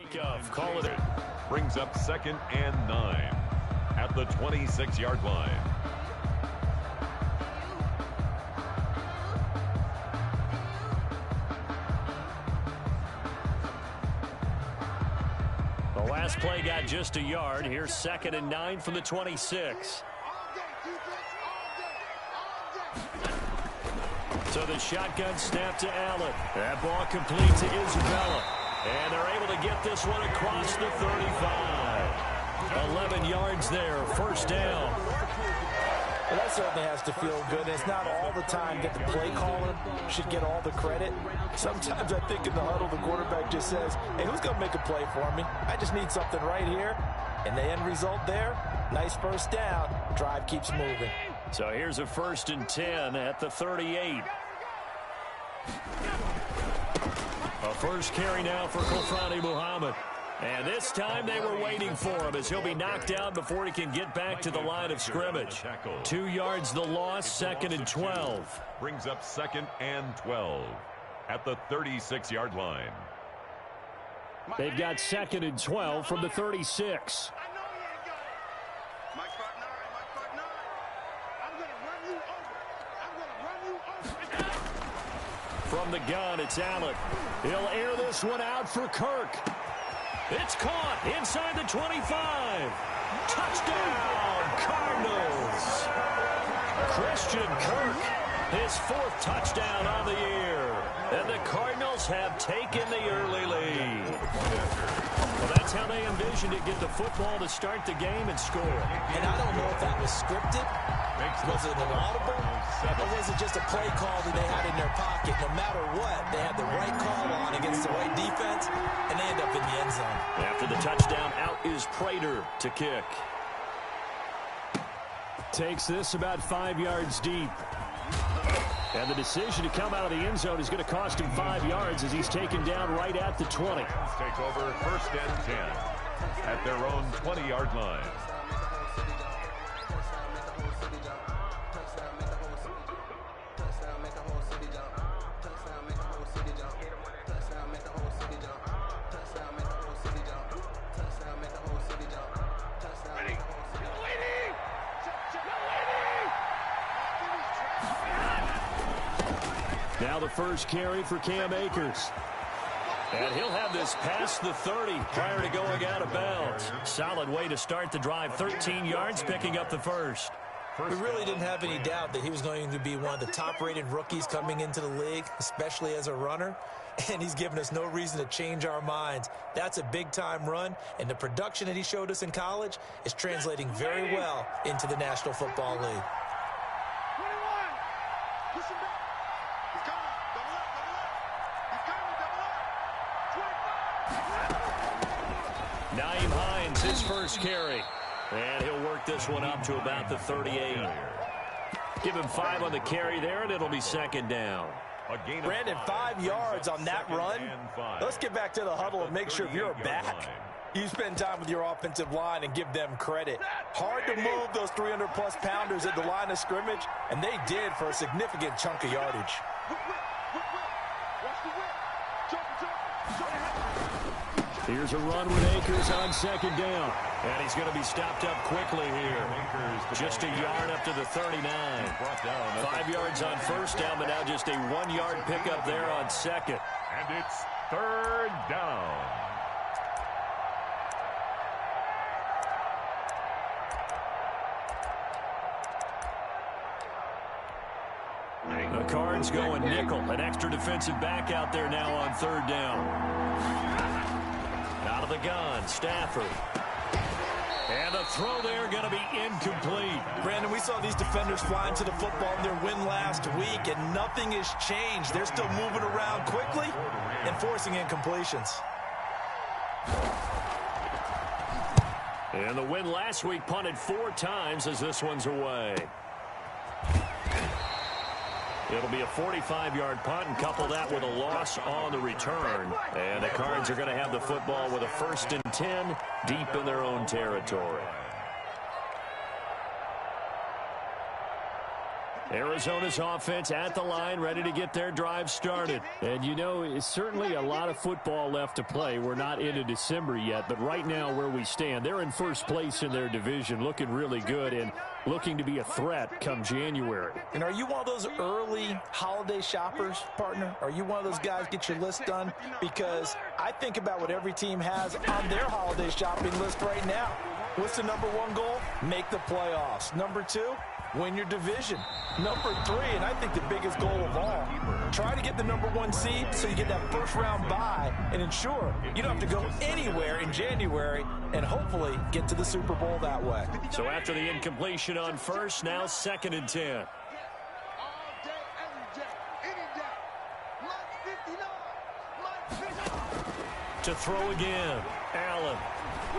Kickoff, call it. Brings up 2nd and 9 at the 26-yard line. The last play got just a yard. Here's 2nd and 9 from the 26. So the shotgun snap to Allen. That ball complete to Isabella. And they're able to get this one across the 35. 11 yards there, first down. Well, that certainly has to feel good. It's not all the time that the play caller should get all the credit. Sometimes I think in the huddle, the quarterback just says, hey, who's going to make a play for me? I just need something right here. And the end result there, nice first down. Drive keeps moving. So here's a 1st and 10 at the 38. A first carry now for Kofrani Muhammad. And this time they were waiting for him as he'll be knocked out before he can get back to the line of scrimmage. 2 yards the loss, 2nd and 12. Brings up 2nd and 12 at the 36-yard line. They've got 2nd and 12 from the 36. From the gun, it's Allen. He'll air this one out for Kirk. It's caught inside the 25. Touchdown, Cardinals. Christian Kirk, his 4th touchdown on the year. And the Cardinals have taken the early lead. Well, that's how they envisioned it, get the football to start the game and score. And I don't know if that was scripted. Was it an audible? Or was it just a play call that they had in their pocket? No matter what, they had the right call on against the right defense, and they end up in the end zone. After the touchdown, out is Prater to kick. Takes this about 5 yards deep. And the decision to come out of the end zone is going to cost him 5 yards as he's taken down right at the 20. Take over 1st and 10 at their own 20-yard line. Now the first carry for Cam Akers. And he'll have this past the 30 prior to going out of bounds. Solid way to start the drive. 13 yards, picking up the first. We really didn't have any doubt that he was going to be one of the top-rated rookies coming into the league, especially as a runner. And he's given us no reason to change our minds. That's a big-time run, and the production that he showed us in college is translating very well into the National Football League. Nyheim Hines, his first carry. And he'll work this one up to about the 38. Give him 5 on the carry there, and it'll be 2nd down. Brandon, 5 yards on that run. Let's get back to the huddle and make sure if you're a back, you spend time with your offensive line and give them credit. Hard to move those 300-plus pounders at the line of scrimmage, and they did for a significant chunk of yardage. Here's a run with Akers on 2nd down. And he's going to be stopped up quickly here. Just a yard up to the 39. 5 yards on 1st down, but now just a 1-yard pickup there on 2nd. And it's 3rd down. The Cards going nickel. An extra defensive back out there now on 3rd down. Out of the gun, Stafford. And the throw there going to be incomplete. Brandon, we saw these defenders flying to the football in their win last week, and nothing has changed. They're still moving around quickly and forcing incompletions. And the win last week punted 4 times as this one's away. It'll be a 45-yard punt, and couple that with a loss on the return. And the Cards are going to have the football with a 1st and 10 deep in their own territory. Arizona's offense at the line, ready to get their drive started. And, you know, it's certainly a lot of football left to play. We're not into December yet, but right now where we stand, they're in first place in their division, looking really good and looking to be a threat come January. And are you one of those early holiday shoppers, partner? Are you one of those guys get your list done? Because I think about what every team has on their holiday shopping list right now. What's the number one goal? Make the playoffs. Number two, win your division. Number three, and I think the biggest goal of all, try to get the number one seed so you get that first round bye and ensure you don't have to go anywhere in January and hopefully get to the Super Bowl that way. So after the incompletion on first, now 2nd and 10. To throw again, Allen.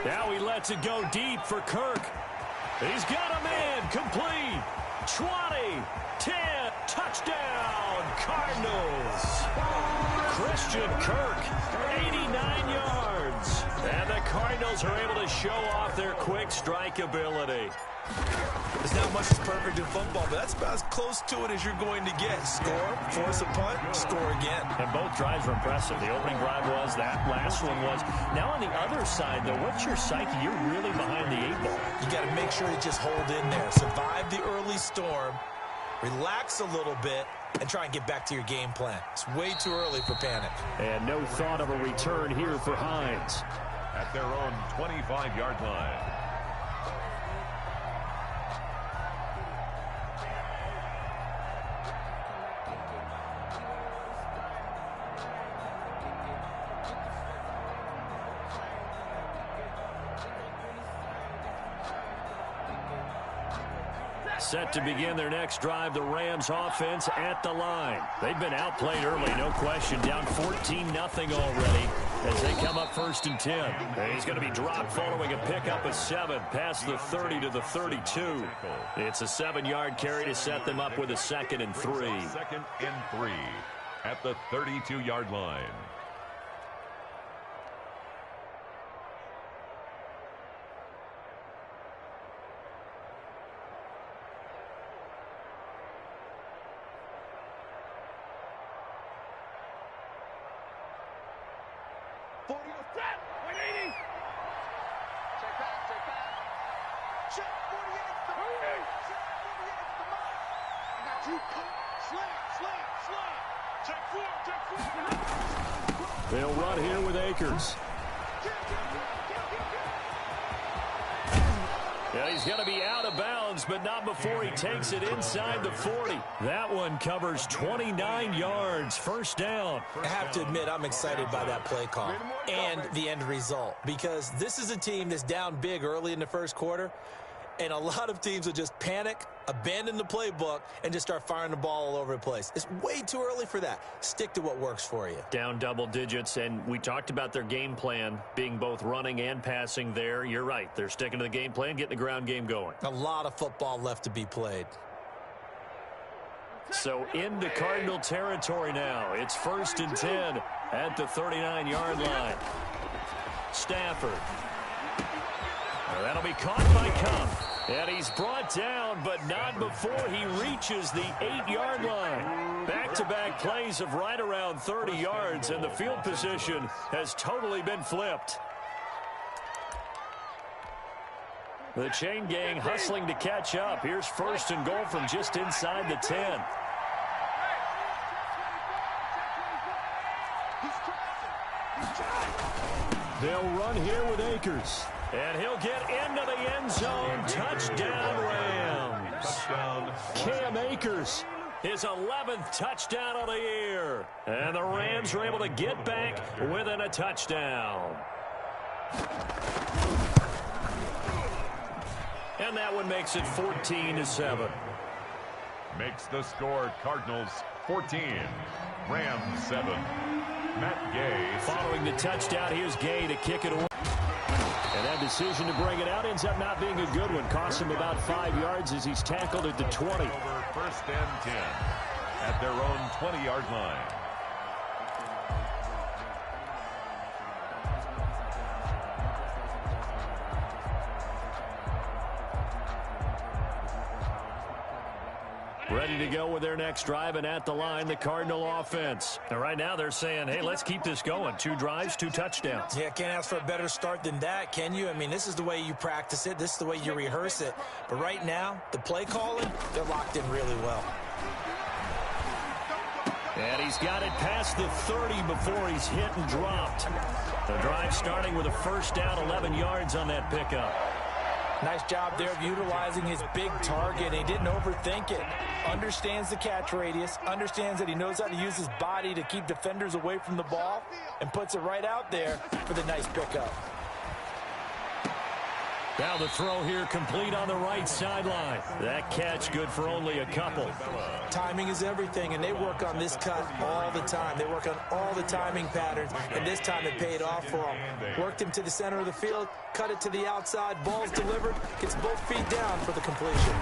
Now he lets it go deep for Kirk. He's got a man, complete. 20, 10, touchdown, Cardinals. Christian Kirk, 89 yards. And the Cardinals are able to show off their quick strike ability. There's not much that's perfect in football, but that's about as close to it as you're going to get. Score, force a punt, score again. And both drives were impressive. The opening drive was, that last one was. Now on the other side, though, what's your psyche? You're really behind the 8 ball. You got to make sure you just hold in there. Survive the early storm, relax a little bit, and try and get back to your game plan. It's way too early for panic. And no thought of a return here for Hines. At their own 25-yard line. Set to begin their next drive, the Rams offense at the line. They've been outplayed early, no question. Down 14-0 already as they come up 1st and 10. And he's going to be dropped following a pickup of 7 past the 30 to the 32. It's a 7-yard carry to set them up with a 2nd and 3. 2nd and 3 at the 32-yard line. They'll run here with Akers. Yeah, he's going to be out of bounds, but not before he takes it inside the 40. That one covers 29 yards. First down. I have to admit, I'm excited by that play call and the end result, because this is a team that's down big early in the first quarter, and a lot of teams will just panic, abandon the playbook, and just start firing the ball all over the place. It's way too early for that. Stick to what works for you. Down double digits, and we talked about their game plan being both running and passing there. You're right. They're sticking to the game plan, getting the ground game going. A lot of football left to be played. So into Cardinal territory now. It's 1st and 10 at the 39-yard line. Stafford. Well, that'll be caught by Kupp. And he's brought down, but not before he reaches the 8-yard line. Back-to-back plays of right around 30 yards, and the field position has totally been flipped. The chain gang hustling to catch up. Here's 1st and goal from just inside the 10. They'll run here with Akers. And he'll get into the end zone. Touchdown, Rams. Touchdown. Cam Akers, his 11th touchdown of the year. And the Rams are able to get back within a touchdown. And that one makes it 14-7. Makes the score Cardinals 14, Rams 7. Matt Gay. Following the touchdown, here's Gay to kick it away. And that decision to bring it out ends up not being a good one. Costs him about 5 yards as he's tackled at the 20. Over 1st and 10 at their own 20-yard line. ready to go with their next drive, and at the line, the Cardinal offense. And right now they're saying, hey, let's keep this going. 2 drives, 2 touchdowns. Yeah, can't ask for a better start than that, can you? I mean, this is the way you practice it. This is the way you rehearse it. But right now, the play calling, they're locked in really well. And he's got it past the 30 before he's hit and dropped. The drive starting with a first down, 11 yards on that pickup. Nice job there of utilizing his big target. He didn't overthink it. Understands the catch radius, understands that he knows how to use his body to keep defenders away from the ball, and puts it right out there for the nice pickup. Now the throw here complete on the right sideline. That catch good for only a couple. Timing is everything, and they work on this cut all the time. They work on all the timing patterns, and this time it paid off for him. Worked him to the center of the field, cut it to the outside, ball's delivered, gets both feet down for the completion.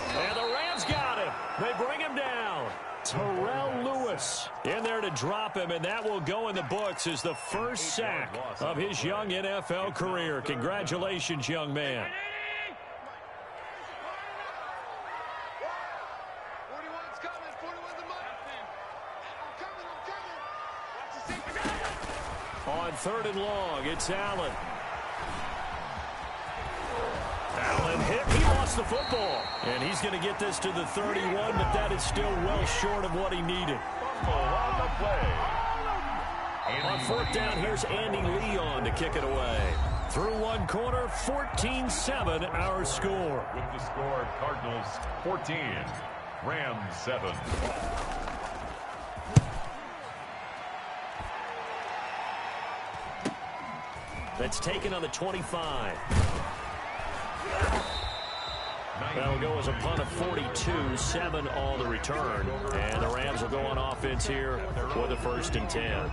And the Rams got him. They bring him down. Terrell Lewis in there to drop him, and that will go in the books as the first sack of his young NFL career. Congratulations, young man. On 3rd and long, it's Allen. Allen hit. He lost the football. And he's going to get this to the 31, but that is still well short of what he needed. On the play. On 4th down, here's Andy Leon to kick it away. Through one quarter, 14-7 our score. With the score, Cardinals 14, Rams 7. That's taken on the 25. That'll go as a punt of 42, 7 on the return. And the Rams will go on offense here with a 1st and 10.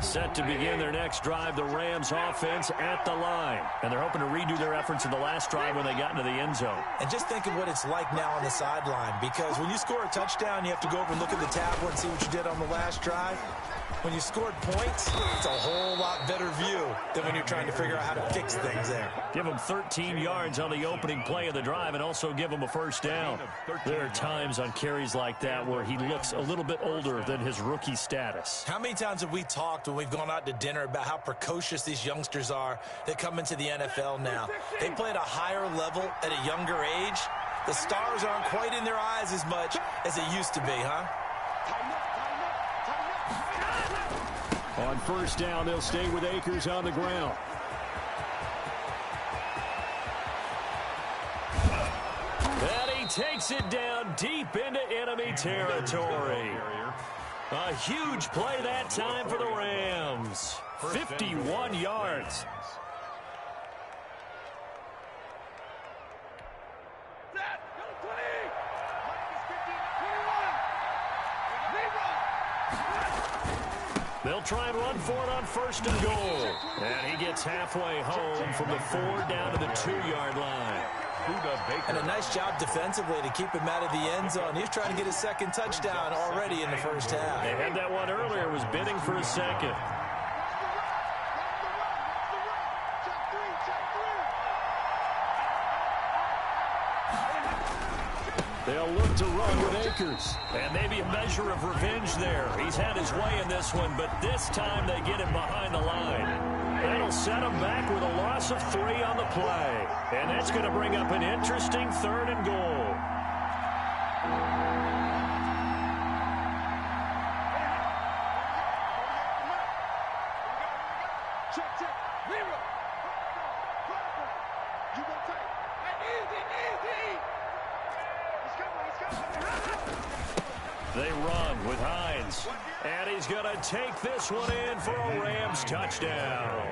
Set to begin their next drive, the Rams offense at the line. And they're hoping to redo their efforts in the last drive when they got into the end zone. And just think of what it's like now on the sideline, because when you score a touchdown, you have to go over and look at the tablet and see what you did on the last drive. When you scored points, it's a whole lot better view than when you're trying to figure out how to fix things there. Give him 13 yards on the opening play of the drive and also give him a 1st down. There are times on carries like that where he looks a little bit older than his rookie status. How many times have we talked when we've gone out to dinner about how precocious these youngsters are that come into the NFL now? They play at a higher level at a younger age. The stars aren't quite in their eyes as much as it used to be, huh? On 1st down, they'll stay with Akers on the ground. And he takes it down deep into enemy territory. A huge play that time for the Rams. 51 yards. They'll try and run for it on 1st and goal. And he gets halfway home from the 4 down to the 2-yard line. And a nice job defensively to keep him out of the end zone. He's trying to get his 2nd touchdown already in the 1st half. They had that one earlier, was bidding for a 2nd. They'll look to run with Akers. And maybe a measure of revenge there. He's had his way in this one, but this time they get him behind the line. That'll set him back with a loss of 3 on the play. And that's going to bring up an interesting 3rd and goal. They run with Hines. And he's going to take this one in for a Rams touchdown.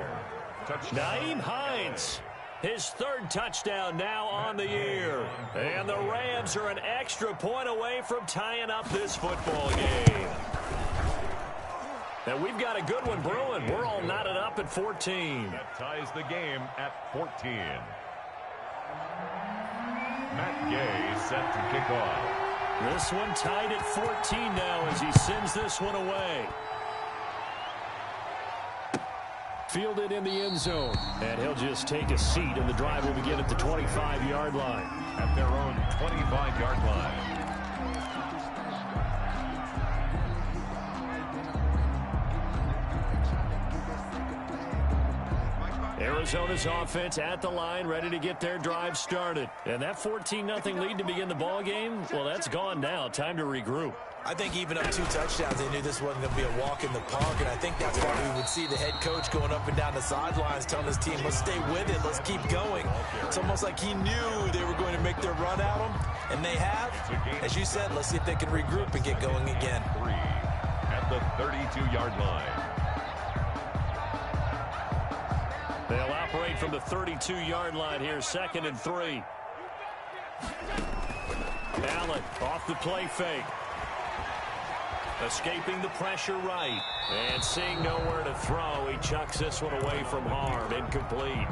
Nyheim Hines, his 3rd touchdown now on the year. And the Rams are an extra point away from tying up this football game. And we've got a good one brewing. We're all knotted up at 14. That ties the game at 14. Matt Gay set to kick off. This one tied at 14 now as he sends this one away. Fielded in the end zone. And he'll just take a seat, and the drive will begin at the 25-yard line. At their own 25-yard line. Arizona's offense at the line, ready to get their drive started. And that 14-0 lead to begin the ball game, well, that's gone now. Time to regroup. I think even up 2 touchdowns, they knew this wasn't going to be a walk in the park, and I think that's why we would see the head coach going up and down the sidelines telling his team, let's stay with it, let's keep going. It's almost like he knew they were going to make their run at him, and they have. As you said, let's see if they can regroup and get going again. 3 at the 32-yard line. They'll operate from the 32-yard line here, 2nd and 3. Allen off the play fake. Escaping the pressure right. And seeing nowhere to throw, he chucks this one away from harm. Incomplete.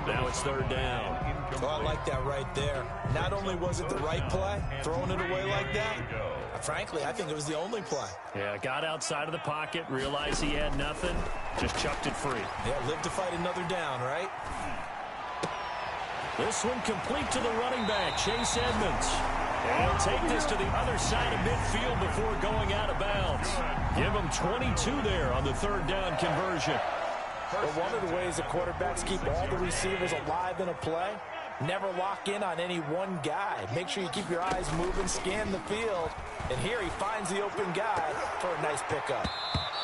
Now it's 3rd down. Oh, I like that right there. Not only was it the right play, throwing it away like that, frankly, I think it was the only play. Yeah, got outside of the pocket, realized he had nothing, just chucked it free. Yeah, live to fight another down, right? This one complete to the running back, Chase Edmonds. And he'll take this to the other side of midfield before going out of bounds. Give him 22 there on the 3rd down conversion. But one of the ways the quarterbacks keep all the receivers alive in a play, never lock in on any one guy. Make sure you keep your eyes moving, scan the field. And here he finds the open guy for a nice pickup.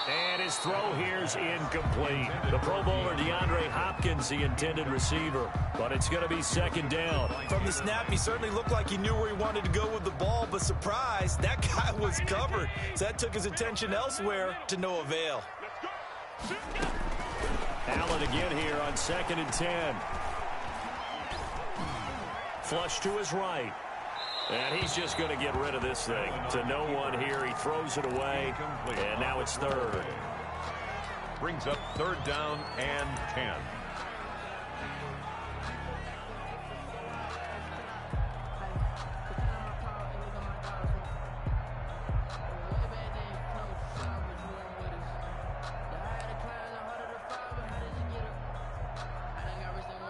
And his throw here's incomplete. The Pro Bowler DeAndre Hopkins, the intended receiver. But it's going to be 2nd down. From the snap, he certainly looked like he knew where he wanted to go with the ball, but surprise, that guy was covered. So that took his attention elsewhere to no avail. Allen again here on 2nd and 10. Flush to his right. And he's just going to get rid of this thing. To no one here. He throws it away. And now it's 3rd. Brings up 3rd down and 10.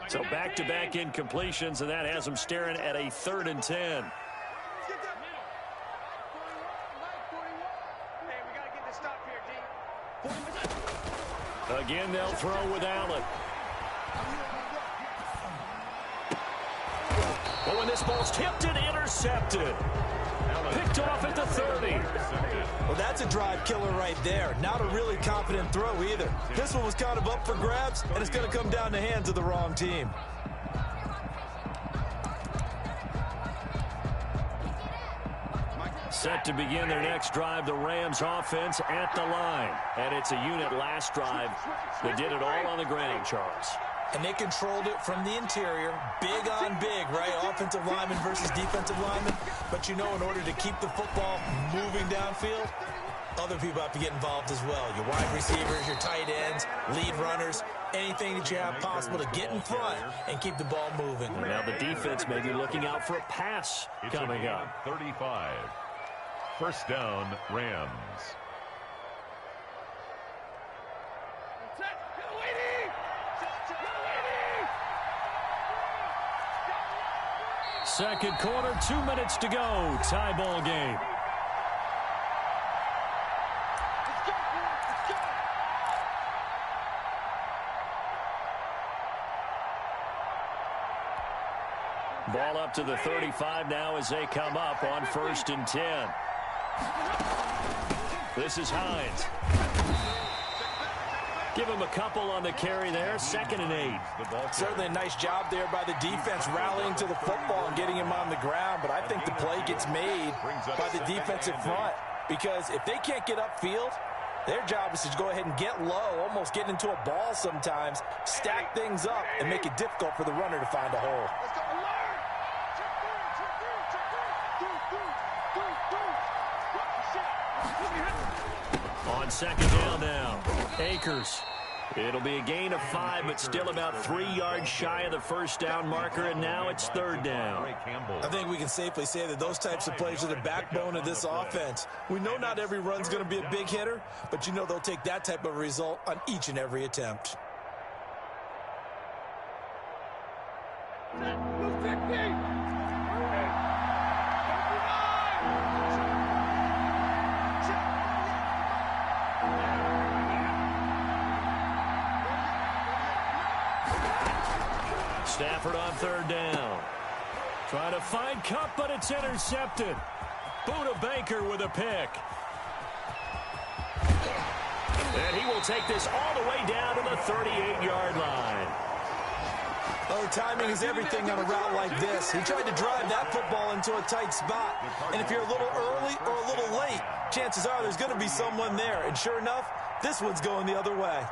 So back-to-back incompletions, and that has him staring at a 3rd and 10. Again, they'll throw with Allen. Oh, and this ball's tipped and intercepted. Picked off at the 30. Well, that's a drive killer right there. Not a really confident throw either. This one was kind of up for grabs, and it's going to come down the hands of the wrong team. Set to begin their next drive, the Rams offense at the line. And it's a unit last drive that did it all on the ground, Charles. And they controlled it from the interior, big on big, right? Offensive lineman versus defensive lineman. But you know, in order to keep the football moving downfield, other people have to get involved as well. Your wide receivers, your tight ends, lead runners, anything that you have possible to get in front and keep the ball moving. Now the defense may be looking out for a pass coming up. 35. 1st down, Rams. Second quarter, 2 minutes to go. Tie ball game. Ball up to the 35 now as they come up on 1st and 10. This is Hines. Give him a couple on the carry there. 2nd and 8. Certainly a nice job there by the defense rallying to the football and getting him on the ground. But I think the play gets made by the defensive front. Because if they can't get upfield, their job is to go ahead and get low, almost get into a ball sometimes, stack things up, and make it difficult for the runner to find a hole. On 2nd down now, Akers. It'll be a gain of 5, but still about 3 yards shy of the 1st down marker, and now it's 3rd down. I think we can safely say that those types of plays are the backbone of this offense. We know not every run's going to be a big hitter, but you know they'll take that type of result on each and every attempt. Stafford on third down. Trying to find Kupp, but it's intercepted. Buda Baker with a pick. And he will take this all the way down to the 38-yard line. Oh, timing is everything on a route like this. He tried to drive that football into a tight spot. And if you're a little early or a little late, chances are there's going to be someone there. And sure enough, this one's going the other way.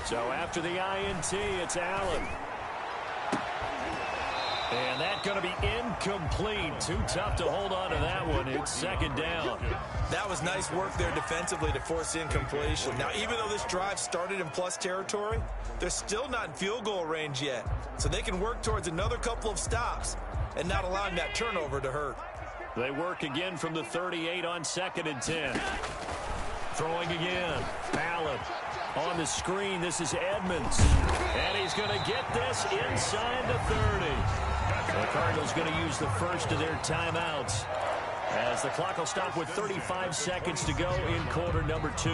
So after the INT, it's Allen. And that's going to be incomplete. Too tough to hold on to that one. It's second down. That was nice work there defensively to force incompletion. Now, even though this drive started in plus territory, they're still not in field goal range yet. So they can work towards another couple of stops and not allowing that turnover to hurt. They work again from the 38 on 2nd and 10. Throwing again. Allen. On the screen, this is Edmonds. And he's going to get this inside the 30. The Cardinals going to use the first of their timeouts, as the clock will stop with 35 seconds to go in quarter number 2.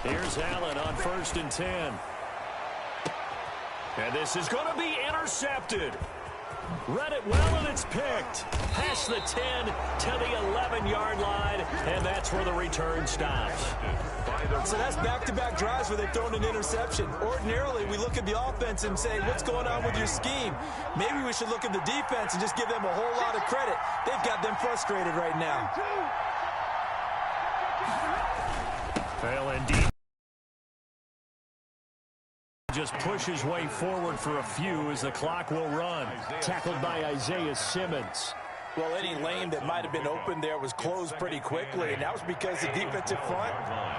Here's Allen on 1st and 10. And this is going to be intercepted. Read it well, and it's picked. Past the 10 to the 11-yard line, and that's where the return stops. So that's back-to-back drives where they've thrown an interception. Ordinarily, we look at the offense and say, what's going on with your scheme? Maybe we should look at the defense and just give them a whole lot of credit. They've got them frustrated right now. Well, indeed. Just pushes way forward for a few as the clock will run. Tackled by Isaiah Simmons. Well, any lane that might have been open there was closed pretty quickly, and that was because the defensive front,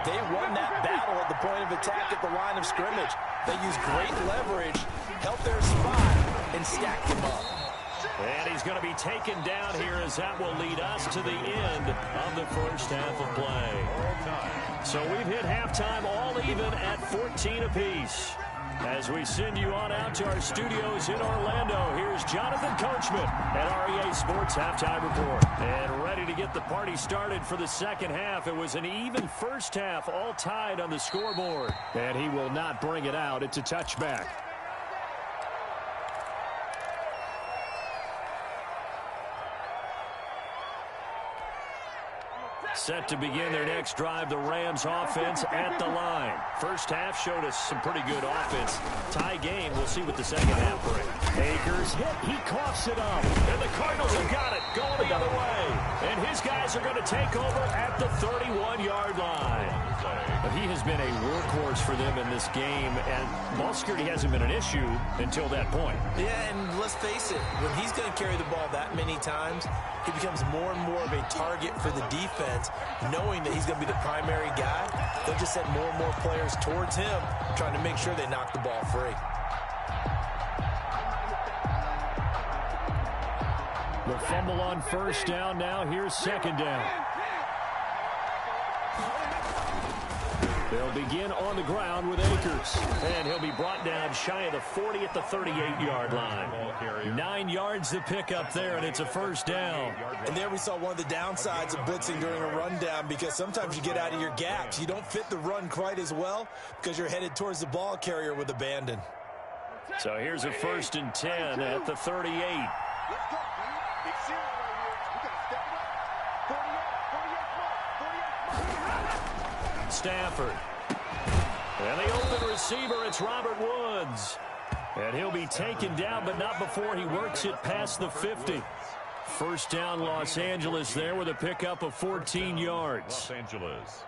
they won that battle at the point of attack at the line of scrimmage. They used great leverage, held their spot, and stacked them up. And he's going to be taken down here, as that will lead us to the end of the first half of play. So we've hit halftime all even at 14 apiece. As we send you on out to our studios in Orlando, here's Jonathan Coachman at REA Sports Halftime Report. And ready to get the party started for the second half. It was an even first half, all tied on the scoreboard. And he will not bring it out. It's a touchback. Set to begin their next drive, the Rams offense at the line. First half showed us some pretty good offense. Tie game, we'll see what the second half brings. Akers hit, he coughs it up. And the Cardinals have got it, going the other way. And his guys are going to take over at the 31-yard line. But he has been a workhorse for them in this game, and ball security hasn't been an issue until that point. Yeah, and let's face it, when he's going to carry the ball that many times, he becomes more and more of a target for the defense, knowing that he's going to be the primary guy. They'll just send more and more players towards him, trying to make sure they knock the ball free. The fumble on first down now. Here's second down. They'll begin on the ground with Akers. And he'll be brought down shy of the 40 at the 38-yard line. 9 yards to pick up there, and it's a first down. And there we saw one of the downsides of blitzing during a rundown, because sometimes you get out of your gaps. You don't fit the run quite as well because you're headed towards the ball carrier with abandon. So here's a 1st and 10 at the 38. Stafford. And the open receiver, it's Robert Woods. And he'll be taken down, but not before he works it past the 50. First down, Los Angeles there with a pickup of 14 yards. Los Angeles.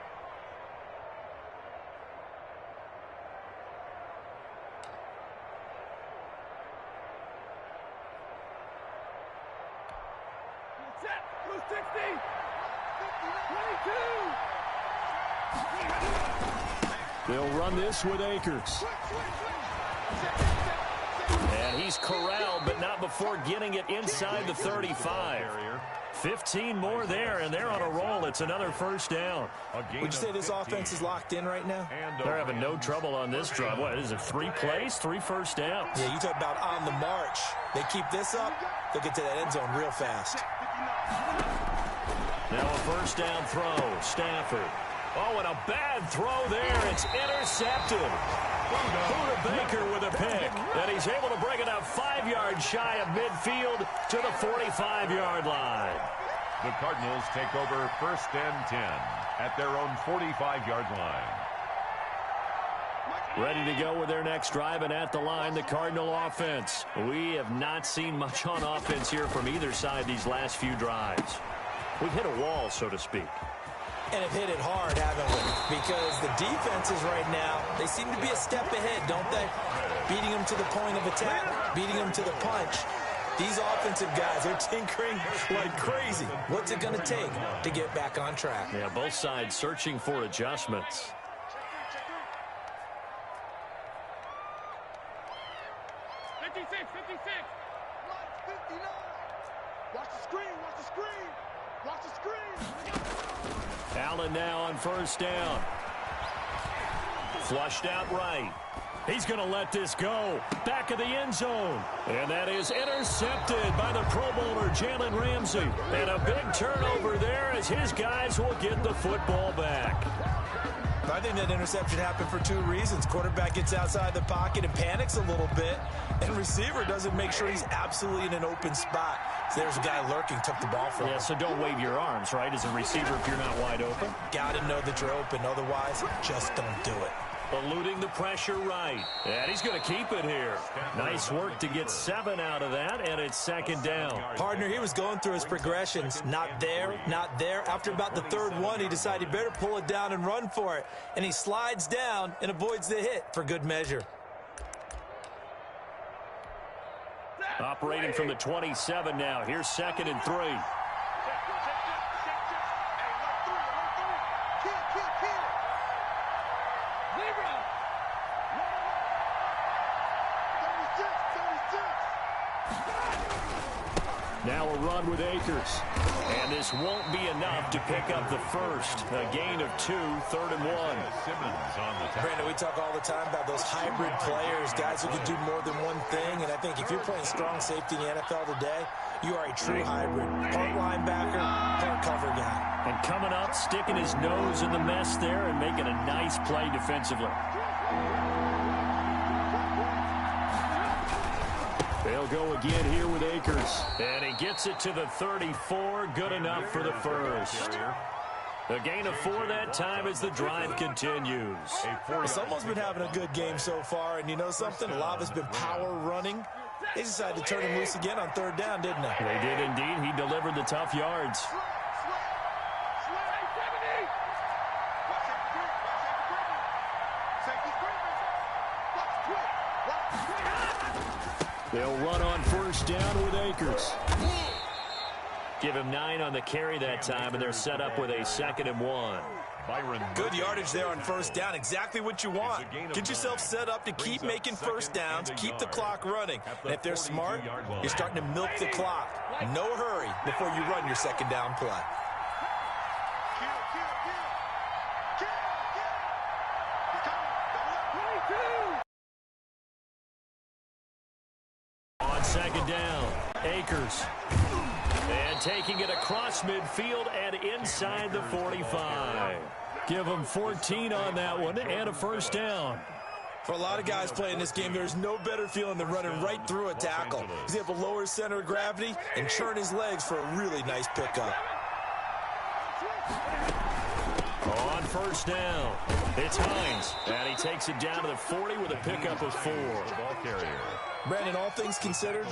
They'll run this with Akers. And he's corralled, but not before getting it inside the 35. 15 more there, and they're on a roll. It's another first down. Would you say this offense is locked in right now? They're having no trouble on this drive. What is it, 3 plays, 3 first downs? Yeah, you talk about on the march. They keep this up, they'll get to that end zone real fast. Now a first down throw, Stafford. Oh, and a bad throw there. It's intercepted. Budda Baker with a pick. And he's able to bring it up 5 yards shy of midfield to the 45-yard line. The Cardinals take over 1st and 10 at their own 45-yard line. Ready to go with their next drive, and at the line, the Cardinal offense. We have not seen much on offense here from either side these last few drives. We've hit a wall, so to speak. And have hit it hard, haven't we? Because the defenses right now, they seem to be a step ahead, don't they? Beating them to the point of attack, beating them to the punch. These offensive guys, they're tinkering like crazy. What's it going to take to get back on track? Yeah, both sides searching for adjustments. Allen now on first down. Flushed out right. He's going to let this go. Back of the end zone. And that is intercepted by the Pro Bowler, Jalen Ramsey. And a big turnover there as his guys will get the football back. I think that interception happened for 2 reasons. Quarterback gets outside the pocket and panics a little bit. And receiver doesn't make sure he's absolutely in an open spot. So there's a guy lurking, took the ball from him. Yeah, so don't wave your arms, right, as a receiver if you're not wide open. Got to know that you're open. Otherwise, just don't do it. Eluding the pressure right. And he's going to keep it here. Nice work to get 7 out of that, and it's 2nd down. Partner, he was going through his progressions. Not there, not there. After about the 3rd one, he decided he better pull it down and run for it. And he slides down and avoids the hit for good measure. Operating from the 27 now. Here's 2nd and 3. Now a run with Akers. And this won't be enough to pick up the first. A gain of 2, 3rd and 1. Brandon, we talk all the time about those hybrid players, guys who can do more than one thing. And I think if you're playing strong safety in the NFL today, you are a true hybrid. Part linebacker, part cover guy. And coming up, sticking his nose in the mess there and making a nice play defensively. They'll go again here with Akers. And he gets it to the 34. Good enough for the first. A gain of 4 that time as the drive continues. Someone's been having a good game so far. And you know something? A lot of it's been power running. They decided to turn him loose again on 3rd down, didn't they? They did indeed. He delivered the tough yards. They'll run on 1st down with Akers. Give him 9 on the carry that time, and they're set up with a 2nd and 1. Good yardage there on 1st down. Exactly what you want. Get yourself set up to keep making 1st downs, keep the clock running. And if they're smart, you're starting to milk the clock. No hurry before you run your 2nd down play. On 2nd down, Akers. And taking it across midfield and inside the 45. Give them 14 on that one and a 1st down. For a lot of guys playing this game, there's no better feeling than running right through a tackle. He's able to lower his center of gravity and churn his legs for a really nice pickup. On 1st down, it's Hines. And he takes it down to the 40 with a pickup of 4. Ball carrier. Brandon, all things considered,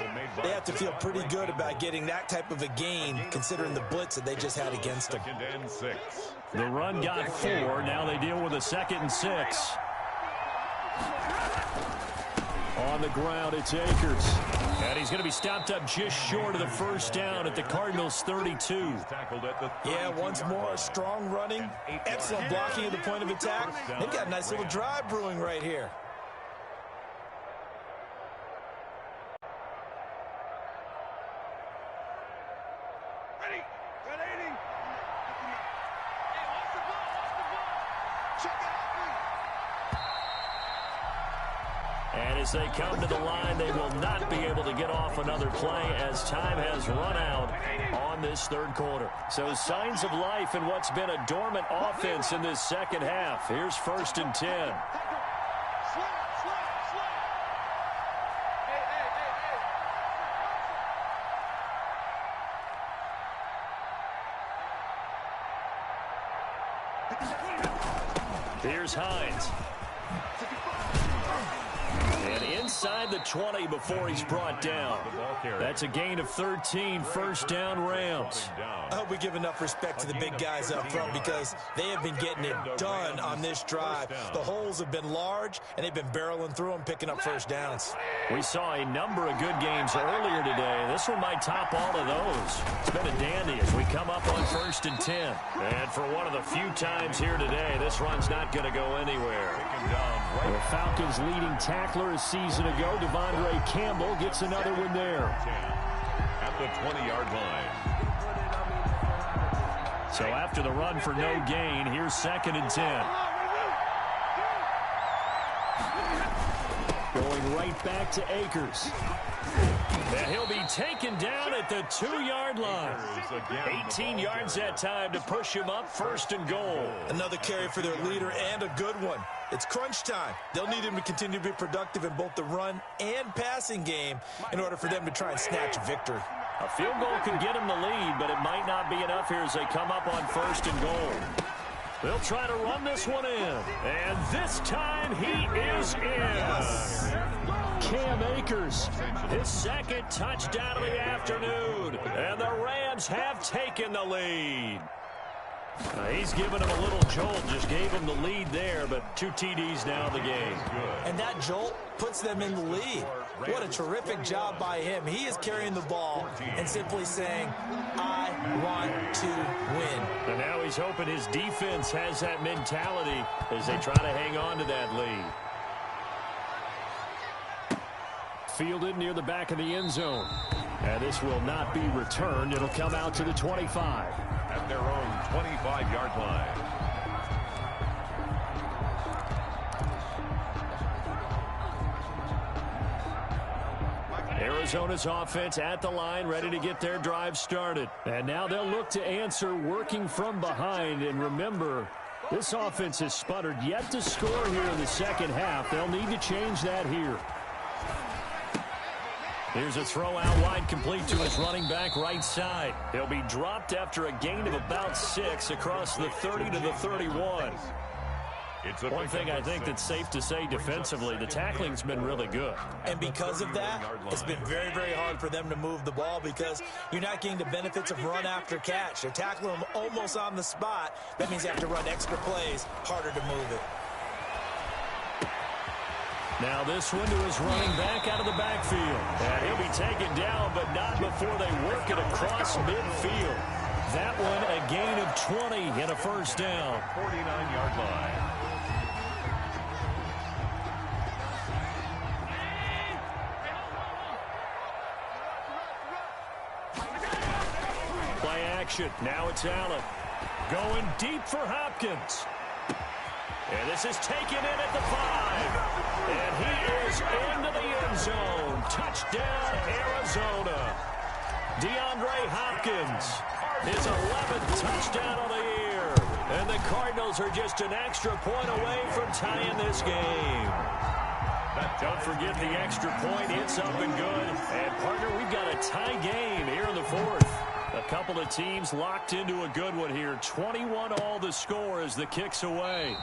they have to feel pretty good about getting that type of a gain, considering the blitz that they just had against them. 2nd and 6. The run got 4. Now they deal with a 2nd and 6. On the ground, it's Akers. And he's going to be stopped up just short of the first down at the Cardinals' 32. Yeah, once more, strong running, excellent blocking at the point of attack. They've got a nice little drive brewing right here. And as they come to the line, they will not be able to get off another play as time has run out on this third quarter. So signs of life in what's been a dormant offense in this second half. Here's 1st and 10. Here's Hines. And inside the 20 before he's brought down. That's a gain of 13, first down Rams. I hope we give enough respect to the big guys up front because they have been getting it done on this drive. The holes have been large, and they've been barreling through them, picking up first downs. We saw a number of good games earlier today. This one might top all of those. It's been a dandy as we come up on 1st and 10. And for one of the few times here today, this run's not going to go anywhere. The Falcons' leading tackler a season ago, Devondre Campbell, gets another one there. At the 20-yard line. So after the run for no gain, here's 2nd and 10. Going right back to Akers. And he'll be taken down at the 2-yard line. 18 yards that time to push him up, 1st and goal. Another carry for their leader and a good one. It's crunch time. They'll need him to continue to be productive in both the run and passing game in order for them to try and snatch a victory. A field goal can get him the lead, but it might not be enough here as they come up on 1st and goal. They'll try to run this one in. And this time he is in. Cam Akers, his 2nd touchdown of the afternoon. And the Rams have taken the lead. He's given him a little jolt, just gave him the lead there, but 2 TDs now in the game. And that jolt puts them in the lead. What a terrific job by him. He is carrying the ball and simply saying, I want to win. And now he's hoping his defense has that mentality as they try to hang on to that lead. Fielded near the back of the end zone. And this will not be returned. It'll come out to the 25. At their own 25-yard line. Arizona's offense at the line, ready to get their drive started. And now they'll look to answer working from behind. And remember, this offense has sputtered yet to score here in the second half. They'll need to change that here. Here's a throw out wide, complete to his running back right side. He'll be dropped after a gain of about 6 across the 30 to the 31. One thing I think that's safe to say defensively, the tackling's been really good. And because of that, it's been very, very hard for them to move the ball because you're not getting the benefits of run after catch. They're tackling them almost on the spot. That means you have to run extra plays, harder to move it. Now this one to his running back out of the backfield. And he'll be taken down, but not before they work it across midfield. That one a gain of 20 and a first down. 49-yard line. Play action. Now it's Allen. Going deep for Hopkins. And this is taken in at the 5. And he is into the end zone. Touchdown, Arizona. DeAndre Hopkins, his 11th touchdown of the year. And the Cardinals are just an extra point away from tying this game. Don't forget the extra point. It's up and good. And, partner, we've got a tie game here in the 4th. A couple of teams locked into a good one here. 21 all the score as the kick's away.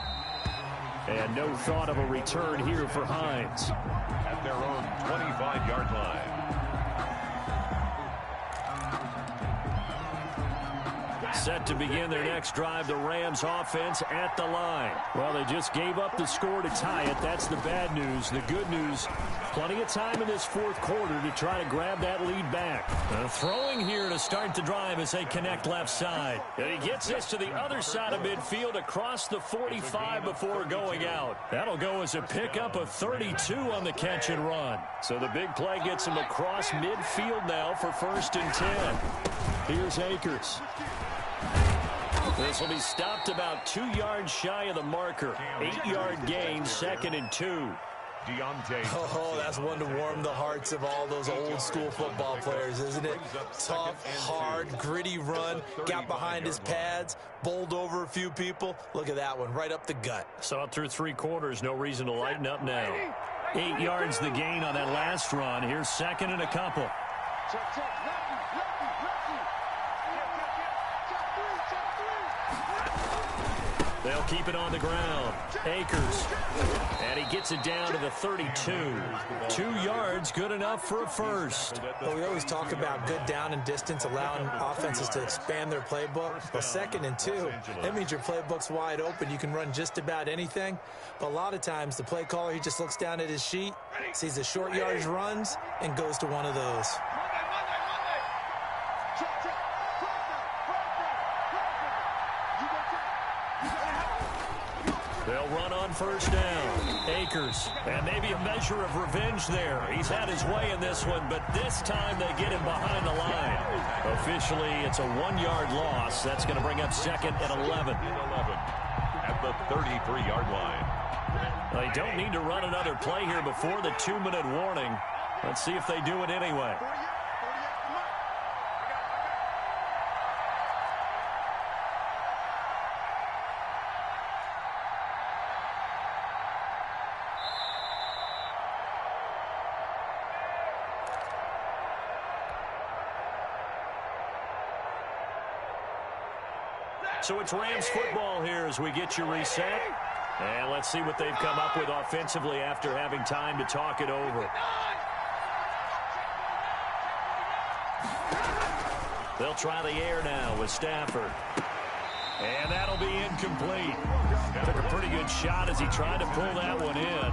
And no thought of a return here for Hines. At their own 25-yard line. Set to begin their next drive, the Rams offense at the line. Well, they just gave up the score to tie it. That's the bad news. The good news, plenty of time in this fourth quarter to try to grab that lead back. Throwing here to start the drive as they connect left side. And he gets this to the other side of midfield across the 45 before going out. That'll go as a pickup of 32 on the catch and run. So the big play gets him across midfield now for 1st and 10. Here's Akers. This will be stopped about 2 yards shy of the marker. 8-yard gain, 2nd and 2. Oh, that's one to warm the hearts of all those old school football players, isn't it? Tough, hard, gritty run, got behind his pads, bowled over a few people. Look at that one, right up the gut. Saw it through 3 quarters, no reason to lighten up now. 8 yards the gain on that last run. Here's 2nd and a couple. They'll keep it on the ground. Akers. And he gets it down to the 32. 2 yards, good enough for a first. Well, we always talk about good down and distance, allowing offenses to expand their playbook. Well, 2nd and 2, that means your playbook's wide open. You can run just about anything. But a lot of times, the play caller, he just looks down at his sheet, sees the short yardage runs, and goes to one of those. They'll run on 1st down. Akers. And maybe a measure of revenge there. He's had his way in this one, but this time they get him behind the line. Officially, it's a 1-yard loss. That's going to bring up 2nd and 11. At the 33-yard line. They don't need to run another play here before the 2-minute warning. Let's see if they do it anyway. So it's Rams football here as we get you reset. And let's see what they've come up with offensively after having time to talk it over. They'll try the air now with Stafford. And that'll be incomplete. Took a pretty good shot as he tried to pull that one in.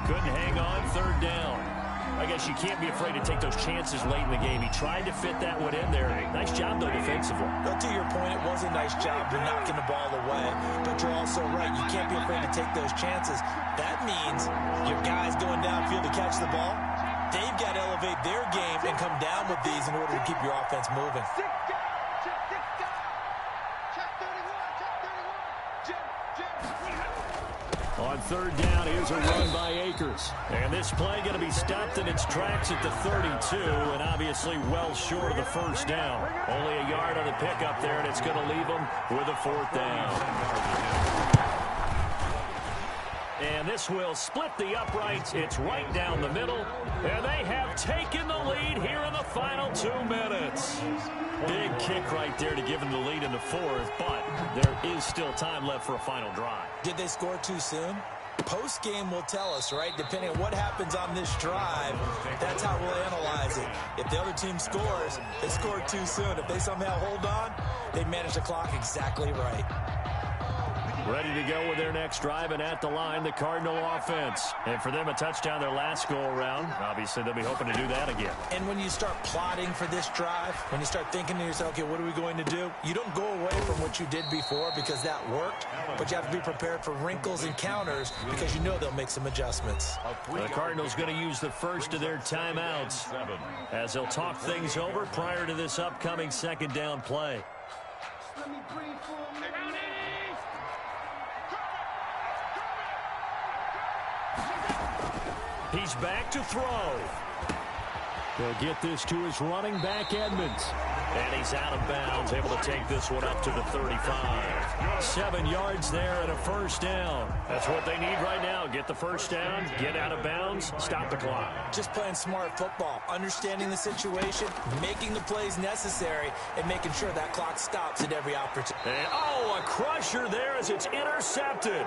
Couldn't hang on, 3rd down. I guess you can't be afraid to take those chances late in the game. He tried to fit that one in there. Nice job, though, defensively. Well, to your point, it was a nice job of knocking the ball away. But you're also right. You can't be afraid to take those chances. That means your guys going downfield to catch the ball, they've got to elevate their game and come down with these in order to keep your offense moving. On 3rd down, here's a run by Akers. And this play going to be stopped in its tracks at the 32, and obviously well short of the 1st down. Only a yard on the pickup there, and it's going to leave them with a 4th down. And this will split the uprights. It's right down the middle, and they have taken the lead here in the final 2 minutes. Big kick right there to give them the lead in the 4th, but there is still time left for a final drive. Did they score too soon? Post-game will tell us, right? Depending on what happens on this drive, that's how we'll analyze it. If the other team scores, they scored too soon. If they somehow hold on, they manage the clock exactly right. Ready to go with their next drive, and at the line, the Cardinal offense. And for them, a touchdown their last go-around. Obviously, they'll be hoping to do that again. And when you start plotting for this drive, when you start thinking to yourself, okay, what are we going to do? You don't go away from what you did before because that worked, but you have to be prepared for wrinkles and counters because you know they'll make some adjustments. The Cardinals going to use the first of their timeouts as they'll talk things over prior to this upcoming 2nd down play. He's back to throw. He'll get this to his running back, Edmonds. And he's out of bounds, able to take this one up to the 35. 7 yards there and a 1st down. That's what they need right now. Get the 1st down, get out of bounds, stop the clock. Just playing smart football, understanding the situation, making the plays necessary, and making sure that clock stops at every opportunity. And, oh, a crusher there as it's intercepted.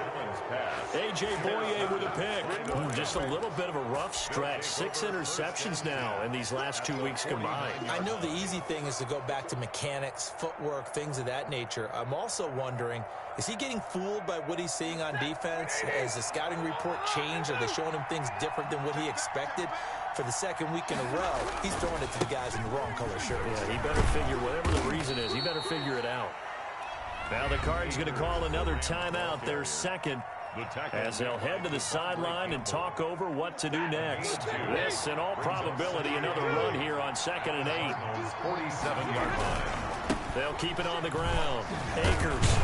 A.J. Boye with a pick. Just a little bit of a rough stretch. 6 interceptions now in these these last 2 weeks combined. I know the easy thing is to go back to mechanics, footwork, things of that nature. I'm also wondering, is he getting fooled by what he's seeing on defense? Has the scouting report changed? Are they showing him things different than what he expected? For the second week in a row, he's throwing it to the guys in the wrong color shirts. Yeah, he better figure, whatever the reason is, he better figure it out. Now the Cards going to call another timeout, their second, as they'll head to the sideline and talk over what to do next. This, in all probability, another run here on 2nd and 8. 47-yard line. They'll keep it on the ground. Akers.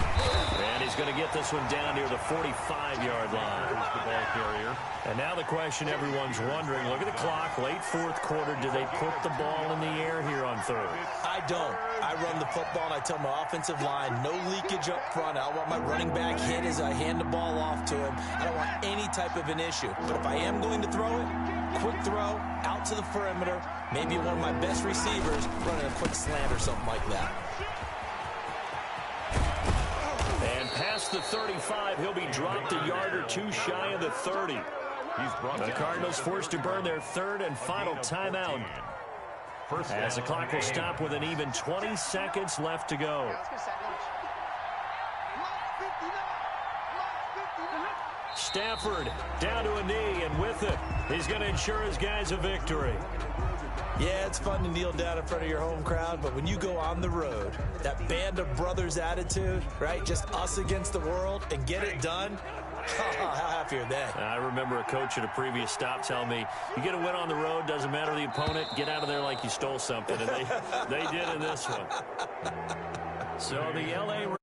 And he's going to get this one down near the 45-yard line. There's the ball carrier. And now the question everyone's wondering, look at the clock, late fourth quarter, do they put the ball in the air here on third? I don't. I run the football and I tell my offensive line, no leakage up front. I don't want my running back hit as I hand the ball off to him. I don't want any type of an issue. But if I am going to throw it, quick throw, out to the perimeter, maybe one of my best receivers running a quick slant or something like that. And past the 35, he'll be dropped a yard or two shy of the 30. The Cardinals forced to burn their third and final timeout, as the clock will stop with an even 20 seconds left to go. Stafford down to a knee, and with it, he's going to ensure his guys a victory. Yeah, it's fun to kneel down in front of your home crowd, but when you go on the road, that band of brothers attitude, right, just us against the world, and get it done, how happy are they? I remember a coach at a previous stop telling me, you get a win on the road, doesn't matter the opponent, get out of there like you stole something, and they did in this one. So the L.A.